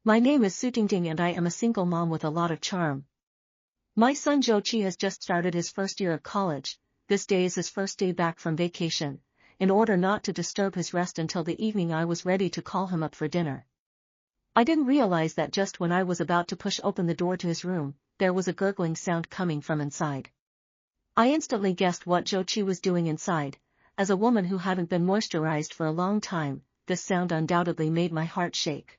My name is Su Tingting and I am a single mom with a lot of charm. My son Zhou has just started his first year at college. This day is his first day back from vacation. In order not to disturb his rest until the evening, I was ready to call him up for dinner. I didn't realize that just when I was about to push open the door to his room, there was a gurgling sound coming from inside. I instantly guessed what Zhou was doing inside. As a woman who hadn't been moisturized for a long time, this sound undoubtedly made my heart shake.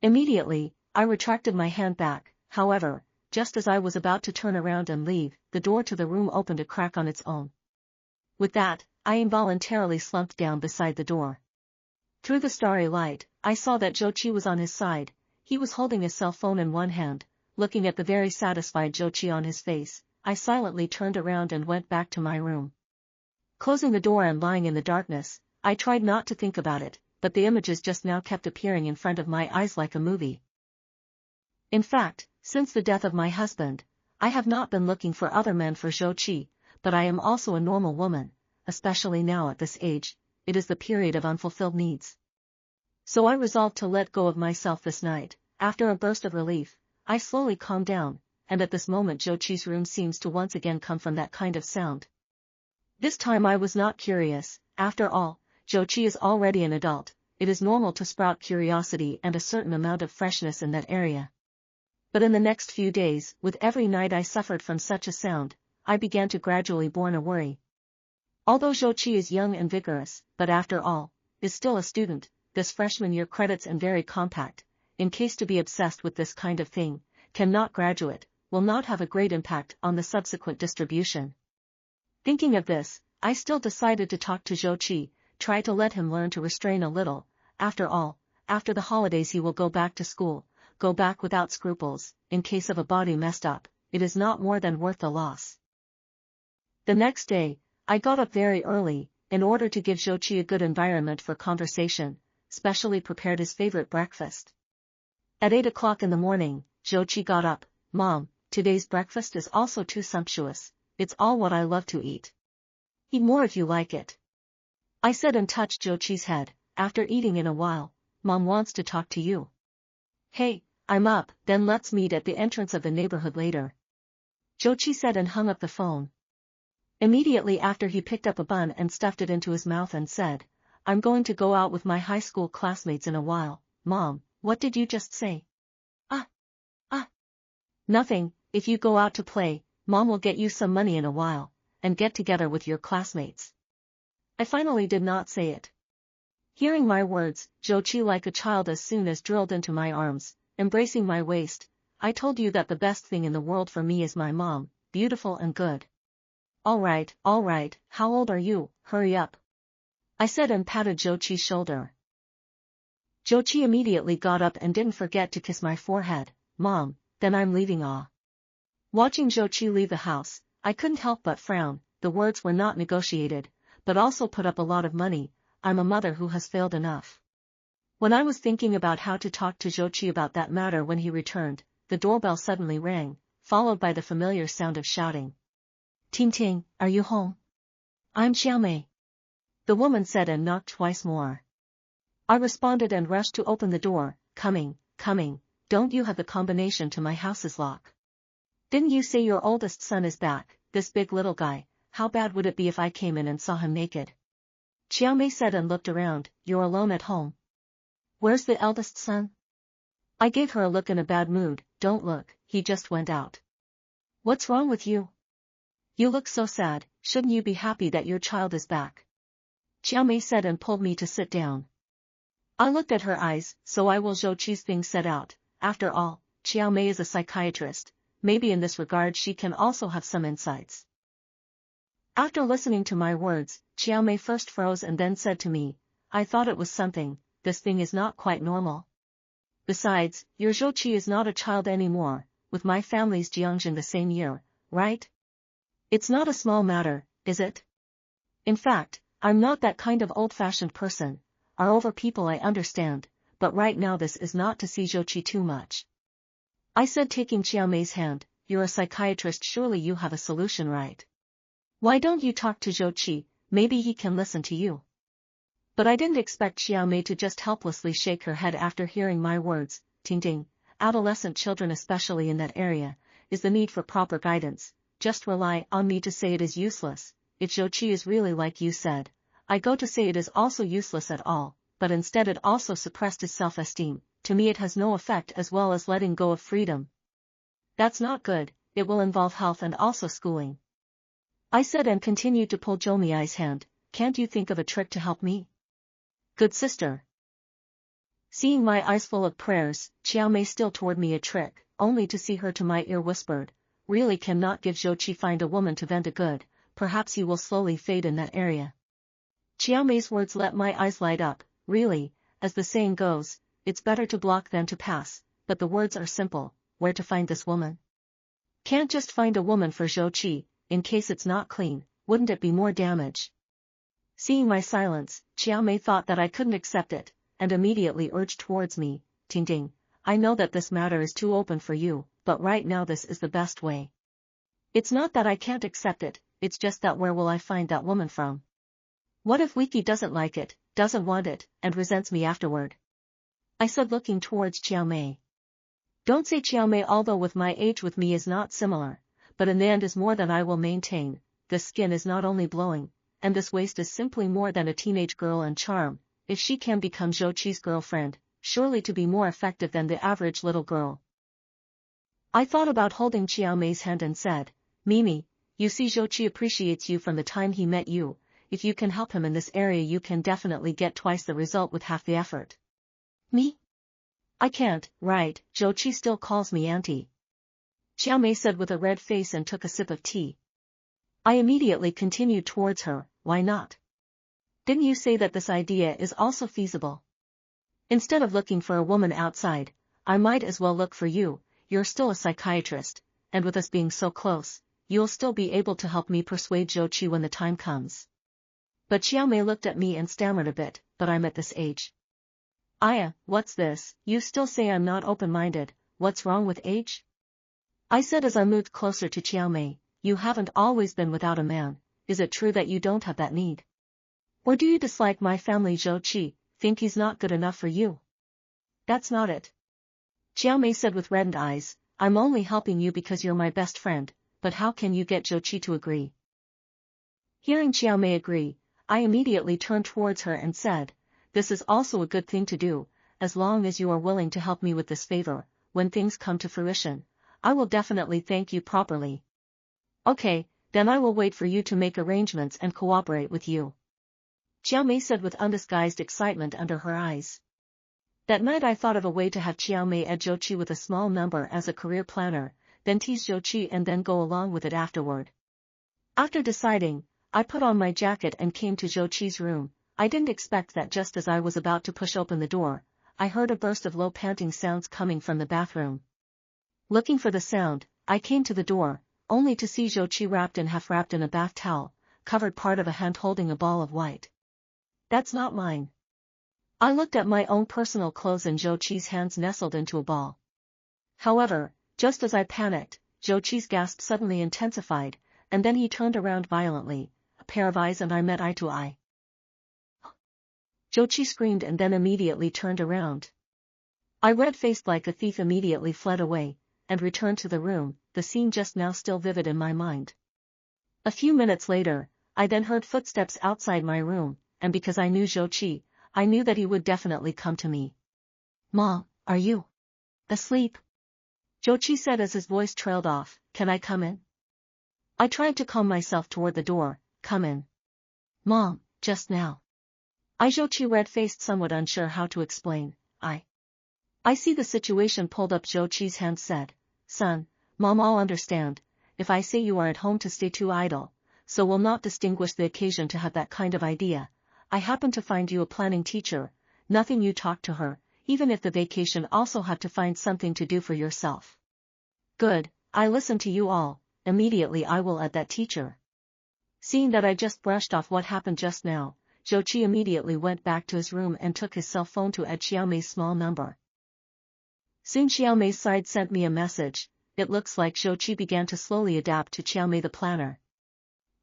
Immediately, I retracted my hand back. However, just as I was about to turn around and leave, the door to the room opened a crack on its own. With that, I involuntarily slumped down beside the door. Through the starry light, I saw that Zhou was on his side. He was holding his cell phone in one hand, looking at the very satisfied Zhou on his face. I silently turned around and went back to my room. Closing the door and lying in the darkness, I tried not to think about it, but the images just now kept appearing in front of my eyes like a movie. In fact, since the death of my husband, I have not been looking for other men for Zhou, but I am also a normal woman, especially now at this age. It is the period of unfulfilled needs. So I resolved to let go of myself this night. After a burst of relief, I slowly calmed down, and at this moment Zhou's room seems to once again come from that kind of sound. This time I was not curious. After all, Zhou is already an adult. It is normal to sprout curiosity and a certain amount of freshness in that area. But in the next few days, with every night I suffered from such a sound, I began to gradually born a worry. Although Zhou is young and vigorous, but after all, is still a student, this freshman year credits and very compact, in case to be obsessed with this kind of thing, cannot graduate, will not have a great impact on the subsequent distribution. Thinking of this, I still decided to talk to Zhou, try to let him learn to restrain a little. After all, after the holidays he will go back to school, go back without scruples. In case of a body messed up, it is not more than worth the loss. The next day, I got up very early, in order to give Zhou a good environment for conversation, specially prepared his favorite breakfast. At 8 o'clock in the morning, Zhou got up. "Mom, today's breakfast is also too sumptuous. It's all what I love to eat. Eat more if you like it," I said and touched Zhou's head. "After eating in a while, Mom wants to talk to you." "Hey, I'm up, then let's meet at the entrance of the neighborhood later," Zhou said and hung up the phone. Immediately after he picked up a bun and stuffed it into his mouth and said, "I'm going to go out with my high school classmates in a while." "Mom, what did you just say?" Nothing. If you go out to play, Mom will get you some money in a while, and get together with your classmates." I finally did not say it. Hearing my words, Zhou like a child as soon as drilled into my arms, embracing my waist. "I told you that the best thing in the world for me is my mom, beautiful and good." All right, how old are you? Hurry up," I said and patted Zhou's shoulder. Zhou immediately got up and didn't forget to kiss my forehead. "Mom, then I'm leaving." Watching Zhou leave the house, I couldn't help but frown. The words were not negotiated, but also put up a lot of money. I'm a mother who has failed enough. When I was thinking about how to talk to Zhou about that matter when he returned, the doorbell suddenly rang, followed by the familiar sound of shouting. "Ting, are you home?" "I'm Xiaomei," the woman said and knocked twice more. I responded and rushed to open the door. Coming. Don't you have the combination to my house's lock?" "Didn't you say your oldest son is back, this big little guy? How bad would it be if I came in and saw him naked?" Xiaomei said and looked around. "You're alone at home? Where's the eldest son?" I gave her a look in a bad mood. "Don't look, he just went out." "What's wrong with you? You look so sad. Shouldn't you be happy that your child is back?" Xiaomei said and pulled me to sit down. I looked at her eyes. "So I will Zhou's thing set out." After all, Xiaomei is a psychiatrist. Maybe in this regard she can also have some insights. After listening to my words, Xiaomei first froze and then said to me, "I thought it was something. This thing is not quite normal. Besides, your Zhou is not a child anymore, with my family's Jiangjin the same year, right? It's not a small matter, is it? In fact, I'm not that kind of old-fashioned person. Are over people I understand, but right now this is not to see Zhou too much," I said taking Xiaomei's hand. "You're a psychiatrist, surely you have a solution, right? Why don't you talk to Zhou? Maybe he can listen to you." But I didn't expect Xiaomei to just helplessly shake her head after hearing my words. Ting ting. Adolescent children especially in that area, is the need for proper guidance. Just rely on me to say it is useless. If Zhou Qi is really like you said, I go to say it is also useless at all, but instead it also suppressed his self-esteem. To me it has no effect as well as letting go of freedom. That's not good, it will involve health and also schooling. I said and continued to pull Zhou Miai's hand. Can't you think of a trick to help me? Good sister. Seeing my eyes full of prayers, Qiao Mei still toward me a trick, only to see her to my ear whispered, really cannot give Zhou Qi find a woman to vent a good, perhaps he will slowly fade in that area. Qiao Mei's words let my eyes light up, really, as the saying goes, it's better to block than to pass, but the words are simple, where to find this woman? Can't just find a woman for Zhou Qi, in case it's not clean, wouldn't it be more damage? Seeing my silence, Qiao Mei thought that I couldn't accept it, and immediately urged towards me, Ting ting, I know that this matter is too open for you, but right now this is the best way. It's not that I can't accept it, it's just that where will I find that woman from? What if Wiki doesn't like it, doesn't want it, and resents me afterward? I said looking towards Qiao Mei. Don't say Qiao Mei, although with my age with me is not similar, but in the end is more than I will maintain. This skin is not only glowing, and this waist is simply more than a teenage girl and charm. If she can become Zhou Qi's girlfriend, surely to be more effective than the average little girl. I thought about holding Qiao Mei's hand and said, Mimi, you see Zhou Qi appreciates you from the time he met you. If you can help him in this area you can definitely get twice the result with half the effort. Me? I can't, right, Zhou Qi still calls me auntie. Qiao Mei said with a red face and took a sip of tea. I immediately continued towards her, why not? Didn't you say that this idea is also feasible? Instead of looking for a woman outside, I might as well look for you, you're still a psychiatrist, and with us being so close, you'll still be able to help me persuade Zhou Qi when the time comes. But Qiao Mei looked at me and stammered a bit, but I'm at this age. Aya, what's this, you still say I'm not open-minded, what's wrong with age? I said as I moved closer to Qiao Mei, you haven't always been without a man, is it true that you don't have that need? Or do you dislike my family Zhou Qi, think he's not good enough for you? That's not it. Qiao Mei said with reddened eyes, I'm only helping you because you're my best friend, but how can you get Zhou Qi to agree? Hearing Qiao Mei agree, I immediately turned towards her and said, this is also a good thing to do, as long as you are willing to help me with this favor, when things come to fruition, I will definitely thank you properly. Okay, then I will wait for you to make arrangements and cooperate with you. Qiao Mei said with undisguised excitement under her eyes. That night I thought of a way to have Qiao Mei add Zhou Qi with a small number as a career planner, then tease Zhou Qi and then go along with it afterward. After deciding, I put on my jacket and came to Zhou Qi's room. I didn't expect that just as I was about to push open the door, I heard a burst of low panting sounds coming from the bathroom. Looking for the sound, I came to the door, only to see Zhou Qi half wrapped in a bath towel, covered part of a hand holding a ball of white. That's not mine. I looked at my own personal clothes and Zhou Qi's hands nestled into a ball. However, just as I panicked, Zhou Qi's gasp suddenly intensified, and then he turned around violently, a pair of eyes and I met eye to eye. Zhou Qi screamed and then immediately turned around. I red-faced like a thief immediately fled away, and returned to the room, the scene just now still vivid in my mind. A few minutes later, I then heard footsteps outside my room, and because I knew Zhou Qi, I knew that he would definitely come to me. Mom, are you asleep? Zhou Qi said as his voice trailed off, can I come in? I tried to calm myself toward the door, come in. Mom, just now. Zhou Qi red-faced somewhat unsure how to explain, I see the situation pulled up. Zhou Qi's hand said, son, Mom I'll understand, if I say you are at home to stay too idle, so will not distinguish the occasion to have that kind of idea. I happen to find you a planning teacher, nothing you talk to her, even if the vacation also have to find something to do for yourself. Good, I listen to you all, immediately I will add that teacher. Seeing that I just brushed off what happened just now, Zhou Qi immediately went back to his room and took his cell phone to add Qiao Mei's small number. Soon Qiao Mei's side sent me a message. It looks like Zhou Qi began to slowly adapt to Qiao Mei the planner.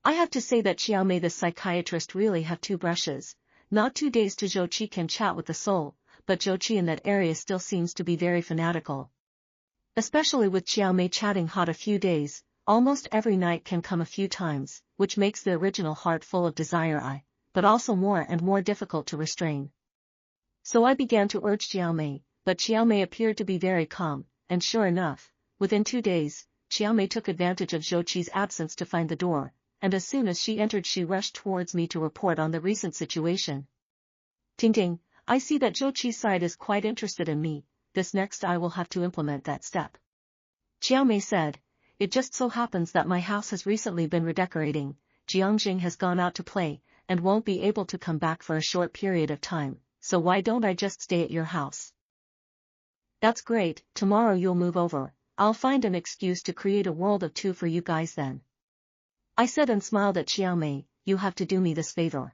I have to say that Qiao Mei the psychiatrist really have two brushes, not 2 days to Zhou Qi can chat with the soul, but Zhou Qi in that area still seems to be very fanatical. Especially with Qiao Mei chatting hot a few days, almost every night can come a few times, which makes the original heart full of desire but also more and more difficult to restrain. So I began to urge Qiao Mei, but Qiao Mei appeared to be very calm, and sure enough, within 2 days, Qiao Mei took advantage of Zhou Qi's absence to find the door, and as soon as she entered she rushed towards me to report on the recent situation. Ting, I see that Zhou Qi's side is quite interested in me, this next I will have to implement that step. Qiao Mei said, it just so happens that my house has recently been redecorating, Jiangjing has gone out to play, and won't be able to come back for a short period of time, so why don't I just stay at your house? That's great, tomorrow you'll move over, I'll find an excuse to create a world of two for you guys then. I said and smiled at Qiao Mei, you have to do me this favor.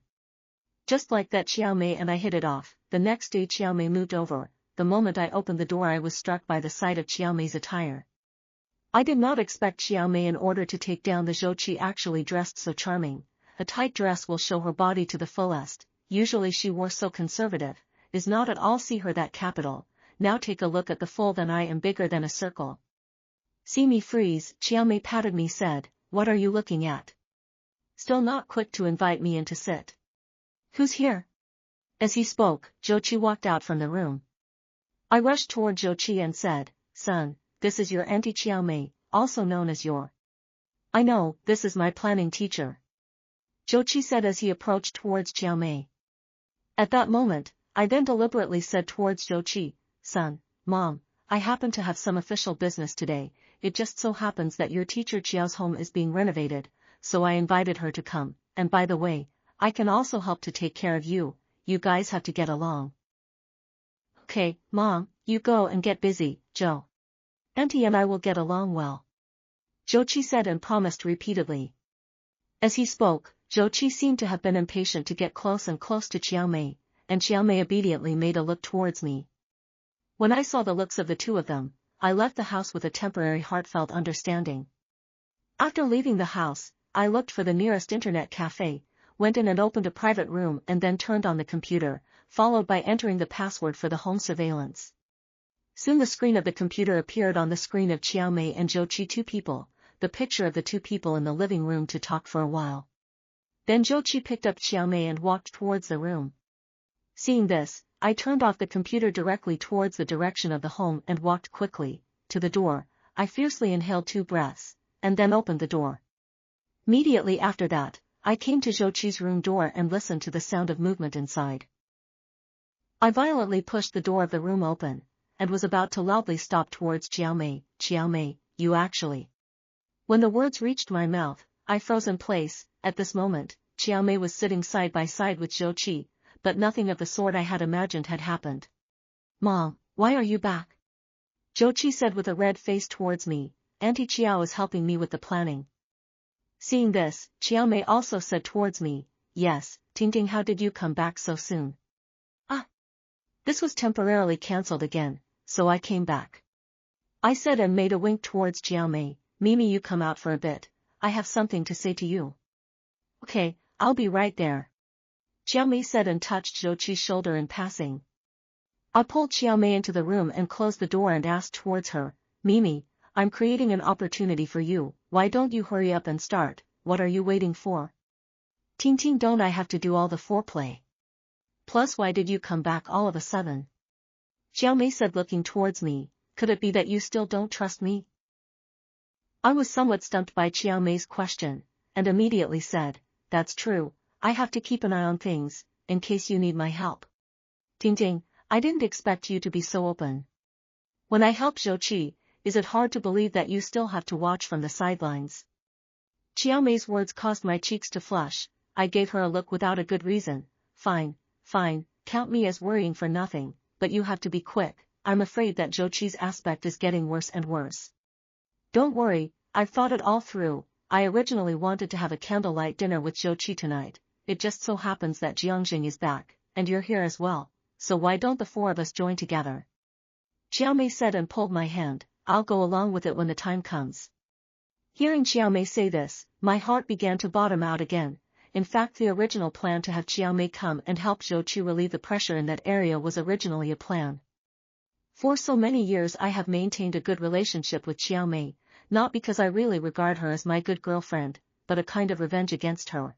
Just like that Qiao Mei and I hit it off. The next day Qiao Mei moved over. The moment I opened the door I was struck by the sight of Qiao Mei's attire. I did not expect Qiao Mei in order to take down the Zhou Qi actually dressed so charming. A tight dress will show her body to the fullest, usually she wore so conservative, is not at all see her that capital, now take a look at the full then I am bigger than a circle. See me freeze, Qiao Mei patted me said, what are you looking at? Still not quick to invite me in to sit. Who's here? As he spoke, Zhou Qi walked out from the room. I rushed toward Zhou Qi and said, son, this is your auntie Qiao Mei, also known as your. I know, this is my planning teacher. Zhou Qi said as he approached towards Qiao Mei. At that moment, I then deliberately said towards Zhou Qi, son, mom, I happen to have some official business today, it just so happens that your teacher Qiao's home is being renovated, so I invited her to come, and by the way, I can also help to take care of you, you guys have to get along. Okay, mom, you go and get busy, Zhou. Auntie and I will get along well. Zhou Qi said and promised repeatedly. As he spoke, Zhou Qi seemed to have been impatient to get close and close to Qiao Mei, and Qiao Mei obediently made a look towards me. When I saw the looks of the two of them, I left the house with a temporary heartfelt understanding. After leaving the house, I looked for the nearest internet cafe, went in and opened a private room and then turned on the computer, followed by entering the password for the home surveillance. Soon the screen of the computer appeared on the screen of Qiao Mei and Zhou Qi, two people, the picture of the two people in the living room to talk for a while. Then Zhou Qi picked up Qiao Mei and walked towards the room. Seeing this, I turned off the computer directly towards the direction of the home and walked quickly to the door. I fiercely inhaled 2 breaths, and then opened the door. Immediately after that, I came to Zhou Qi's room door and listened to the sound of movement inside. I violently pushed the door of the room open, and was about to loudly stop towards Qiao Mei, you actually. When the words reached my mouth, I froze in place. At this moment, Qiao Mei was sitting side by side with Zhou Qi, but nothing of the sort I had imagined had happened. Mom, why are you back? Zhou Qi said with a red face towards me, Auntie Qiao is helping me with the planning. Seeing this, Qiao Mei also said towards me, yes, Ting, how did you come back so soon? This was temporarily cancelled again, so I came back. I said and made a wink towards Qiao Mei, Mimi, you come out for a bit, I have something to say to you. Okay, I'll be right there. Qiao Mei said and touched Zhou Qi's shoulder in passing. I pulled Qiao Mei into the room and closed the door and asked towards her, Mimi, I'm creating an opportunity for you, why don't you hurry up and start, what are you waiting for? Ting, don't I have to do all the foreplay? Plus why did you come back all of a sudden? Qiao Mei said looking towards me, could it be that you still don't trust me? I was somewhat stumped by Qiao Mei's question, and immediately said, that's true, I have to keep an eye on things, in case you need my help. Ting, I didn't expect you to be so open. When I help Zhou Qi, is it hard to believe that you still have to watch from the sidelines? Qiao Mei's words caused my cheeks to flush. I gave her a look without a good reason. Fine, count me as worrying for nothing, but you have to be quick, I'm afraid that Zhou Qi's aspect is getting worse and worse. Don't worry, I've thought it all through, I originally wanted to have a candlelight dinner with Zhou Qi tonight, it just so happens that Jiangjing is back, and you're here as well, so why don't the 4 of us join together? Qiao Mei said and pulled my hand, I'll go along with it when the time comes. Hearing Qiao Mei say this, my heart began to bottom out again. In fact, the original plan to have Chiao Mei come and help Zhou Qi relieve the pressure in that area was originally a plan. For so many years I have maintained a good relationship with Chiao Mei, not because I really regard her as my good girlfriend, but a kind of revenge against her.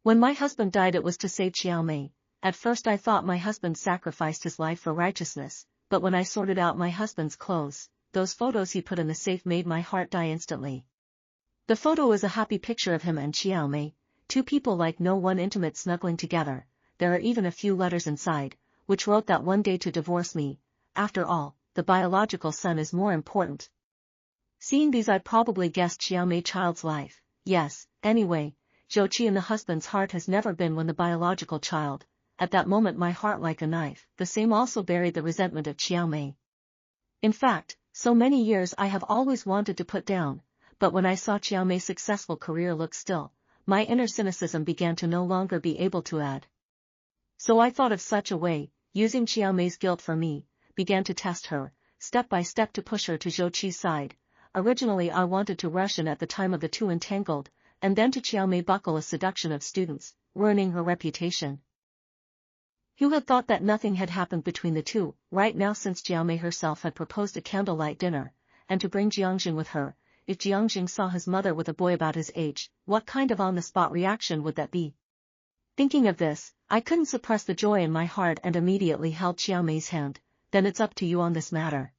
When my husband died, it was to save Chiao Mei. At first I thought my husband sacrificed his life for righteousness, but when I sorted out my husband's clothes, those photos he put in the safe made my heart die instantly. The photo is a happy picture of him and Chiao Mei, two people like no one, intimate, snuggling together. There are even a few letters inside, which wrote that one day to divorce me. After all, the biological son is more important. Seeing these, I probably guessed Chiao Mei child's life. Yes, anyway, Zhou Qi in the husband's heart has never been when the biological child. At that moment my heart like a knife, the same also buried the resentment of Chiao Mei. In fact, so many years I have always wanted to put down, but when I saw Chiao Mei's successful career look still, my inner cynicism began to no longer be able to add. So I thought of such a way, using Chiao Mei's guilt for me, began to test her, step by step, to push her to Zhou Qi's side. Originally I wanted to rush in at the time of the two entangled, and then to Chiao Mei buckle a seduction of students, ruining her reputation. You had thought that nothing had happened between the two, right now, since Chiao Mei herself had proposed a candlelight dinner, and to bring Jiangjing with her. If Jiangjing saw his mother with a boy about his age, what kind of on-the-spot reaction would that be? Thinking of this, I couldn't suppress the joy in my heart and immediately held Chiao Mei's hand. Then it's up to you on this matter.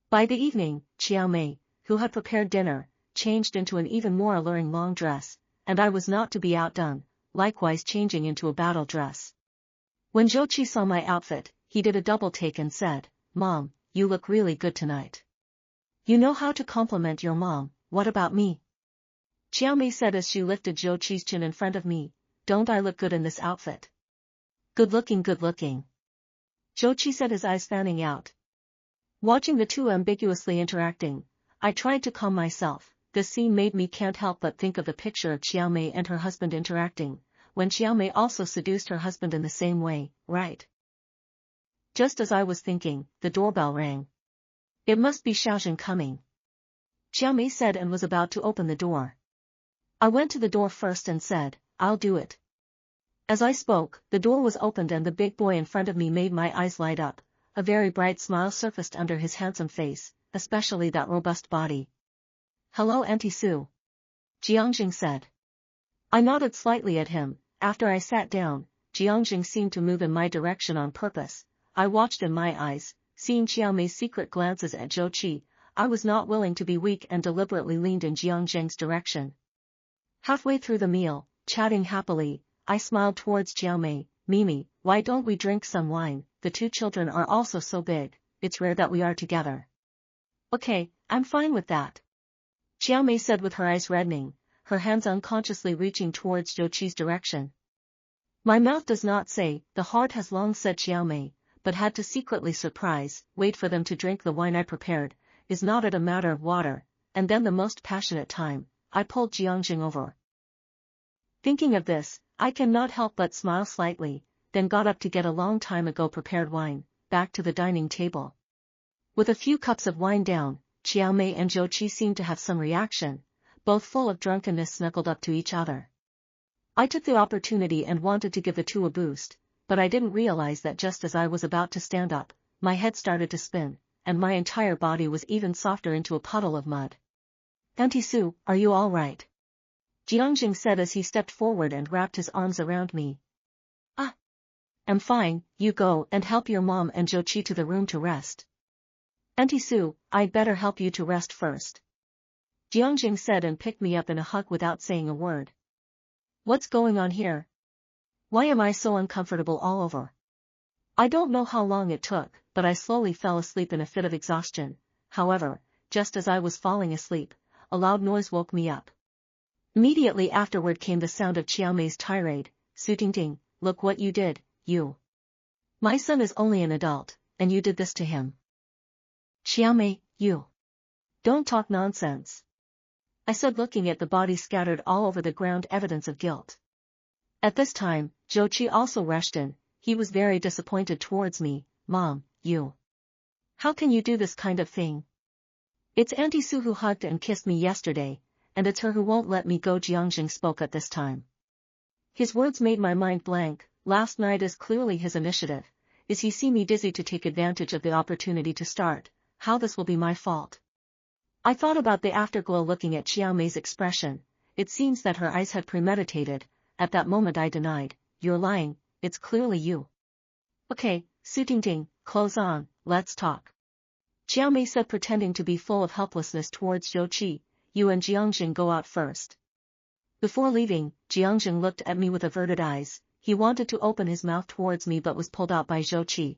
By the evening, Chiao Mei, who had prepared dinner, changed into an even more alluring long dress, and I was not to be outdone, likewise changing into a battle dress. When Zhou Qi saw my outfit, he did a double take and said, "Mom, you look really good tonight. You know how to compliment your mom. What about me?" Chiao Mei said as she lifted Zhou Qi's chin in front of me. "Don't I look good in this outfit?" Good looking, good looking. Zhou Qi said, his eyes fanning out. Watching the two ambiguously interacting, I tried to calm myself. This scene made me can't help but think of the picture of Chiao Mei and her husband interacting, when Chiao Mei also seduced her husband in the same way, right? Just as I was thinking, the doorbell rang. "It must be Xiaojun coming," Chiao Mei said, and was about to open the door. I went to the door first and said, "I'll do it." As I spoke, the door was opened and the big boy in front of me made my eyes light up. A very bright smile surfaced under his handsome face, especially that robust body. "Hello, Auntie Sue," Jiangjing said. I nodded slightly at him. After I sat down, Jiangjing seemed to move in my direction on purpose. I watched in my eyes, seeing Chiao Mei's secret glances at Zhou Qi. I was not willing to be weak and deliberately leaned in Jiangjing's direction. Halfway through the meal, chatting happily, I smiled towards Chiao Mei. "Mimi, why don't we drink some wine? The two children are also so big, it's rare that we are together." "Okay, I'm fine with that," Chiao Mei said with her eyes reddening, her hands unconsciously reaching towards Zhou Qi's direction. "My mouth does not say," the heart has long said Chiao Mei, but had to secretly wait for them to drink the wine I prepared. Is not it a matter of water? And then the most passionate time, I pulled Jiangjing over. Thinking of this, I cannot help but smile slightly, then got up to get a long time ago prepared wine, back to the dining table. With a few cups of wine down, Chiao Mei and Zhou Qi seemed to have some reaction, both full of drunkenness, snuggled up to each other. I took the opportunity and wanted to give the two a boost, but I didn't realize that just as I was about to stand up, my head started to spin, and my entire body was even softer into a puddle of mud. "Auntie Sue, are you all right?" Jiangjing said as he stepped forward and wrapped his arms around me. "I'm fine, you go and help your mom and Zhou Qi to the room to rest." "Auntie Sue, I'd better help you to rest first," Jiangjing said and picked me up in a hug without saying a word. "What's going on here? Why am I so uncomfortable all over?" I don't know how long it took, but I slowly fell asleep in a fit of exhaustion. However, just as I was falling asleep, a loud noise woke me up. Immediately afterward came the sound of Chiao Mei's tirade. "Su Tingting, look what you did, you. My son is only an adult, and you did this to him. Chiao Mei, you. Don't talk nonsense," I said, looking at the body scattered all over the ground, evidence of guilt. At this time, Zhou Qi also rushed in. He was very disappointed towards me. "Mom, you. How can you do this kind of thing? It's Auntie Sue who hugged and kissed me yesterday, and it's her who won't let me go." Jiangjing spoke at this time. His words made my mind blank. Last night is clearly his initiative. Is he see me dizzy to take advantage of the opportunity to start? How this will be my fault. I thought about the afterglow looking at Chiao Mei's expression. It seems that her eyes had premeditated. At that moment I denied. You're lying, it's clearly you. Okay, Su Tingting, clothes on, let's talk. Chiao Mei said, pretending to be full of helplessness towards Zhou Qi. You and Jiangjing go out first. Before leaving, Jiangjing looked at me with averted eyes. He wanted to open his mouth towards me but was pulled out by Zhou Qi.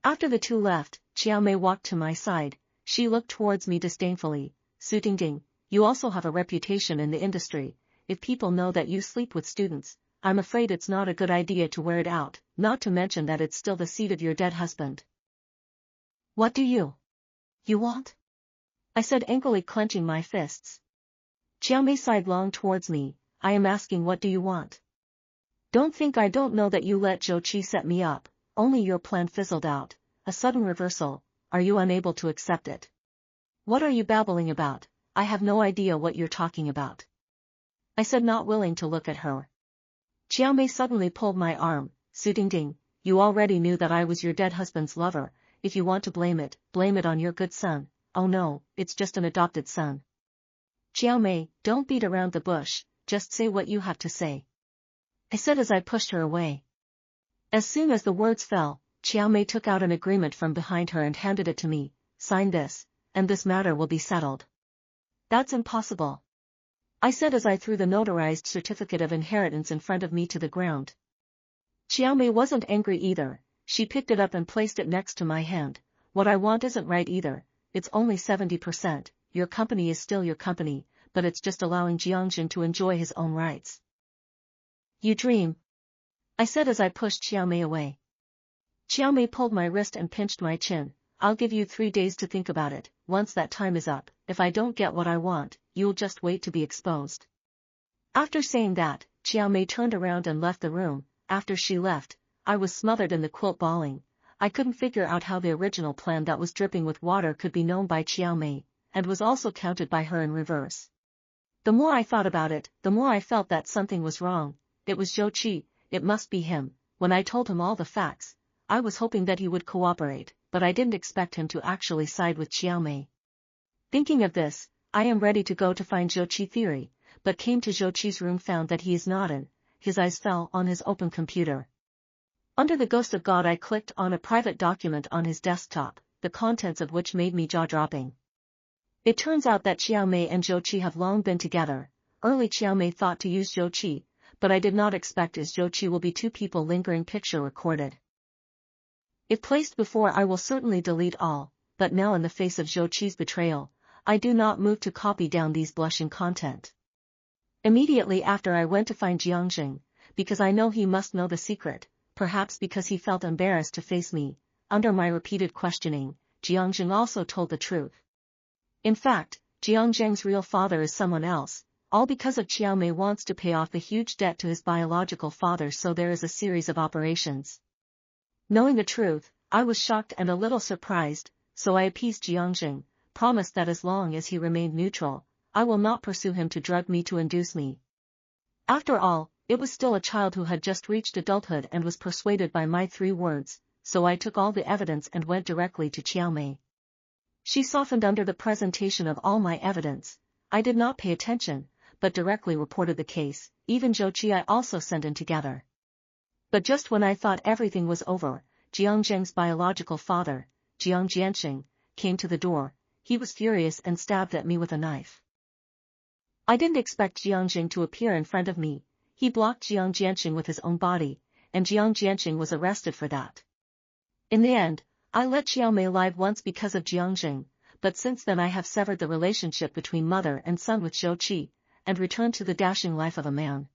After the two left, Chiao Mei walked to my side. She looked towards me disdainfully. Su Tingting, you also have a reputation in the industry. If people know that you sleep with students, I'm afraid it's not a good idea to wear it out, not to mention that it's still the seed of your dead husband. What do you want? I said angrily, clenching my fists. Chiao Mei sighed long towards me. I am asking, what do you want? Don't think I don't know that you let Zhou Qi set me up, only your plan fizzled out, a sudden reversal. Are you unable to accept it? What are you babbling about? I have no idea what you're talking about. I said, not willing to look at her. Chiao Mei suddenly pulled my arm. Su Tingting, you already knew that I was your dead husband's lover. If you want to blame it on your good son. Oh no, it's just an adopted son. Chiao Mei, don't beat around the bush, just say what you have to say. I said as I pushed her away. As soon as the words fell, Chiao Mei took out an agreement from behind her and handed it to me. Sign this, and this matter will be settled. That's impossible. I said as I threw the notarized certificate of inheritance in front of me to the ground. Chiao Mei wasn't angry either. She picked it up and placed it next to my hand. What I want isn't right either. It's only 70%. Your company is still your company, but it's just allowing Jiangjing to enjoy his own rights. You dream. I said as I pushed Chiao Mei away. Chiao Mei pulled my wrist and pinched my chin. I'll give you 3 days to think about it. Once that time is up, if I don't get what I want, you'll just wait to be exposed. After saying that, Chiao Mei turned around and left the room. After she left, I was smothered in the quilt bawling. I couldn't figure out how the original plan that was dripping with water could be known by Chiao Mei, and was also counted by her in reverse. The more I thought about it, the more I felt that something was wrong. It was Zhou Qi, it must be him. When I told him all the facts, I was hoping that he would cooperate, but I didn't expect him to actually side with Chiao Mei. Thinking of this, I am ready to go to find Zhou Qi theory, but came to Zhou Qi's room, found that he is not in. His eyes fell on his open computer. Under the ghost of God, I clicked on a private document on his desktop, the contents of which made me jaw-dropping. It turns out that Chiao Mei and Zhou Qi have long been together. Early Chiao Mei thought to use Zhou Qi, but I did not expect as Zhou Qi will be two people lingering picture recorded. If placed before, I will certainly delete all, but now in the face of Zhou Qi's betrayal, I do not move to copy down these blushing content. Immediately after, I went to find Jiangjing, because I know he must know the secret, perhaps because he felt embarrassed to face me. Under my repeated questioning, Jiangjing also told the truth. In fact, Jiangjing's real father is someone else, all because of Chiao Mei wants to pay off the huge debt to his biological father, so there is a series of operations. Knowing the truth, I was shocked and a little surprised, so I appeased Jiangjing, promised that as long as he remained neutral, I will not pursue him to drug me to induce me. After all, it was still a child who had just reached adulthood and was persuaded by my 3 words, so I took all the evidence and went directly to Chiao Mei. She softened under the presentation of all my evidence. I did not pay attention, but directly reported the case. Even Zhou Qi I also sent in together. But just when I thought everything was over, Jiangjing's biological father, Jiang Jianqing, came to the door. He was furious and stabbed at me with a knife. I didn't expect Jiangjing to appear in front of me. He blocked Jiang Jianqing with his own body, and Jiang Jianqing was arrested for that. In the end, I let Chiao Mei live once because of Jiangjing, but since then I have severed the relationship between mother and son with Zhou Qi, and returned to the dashing life of a man.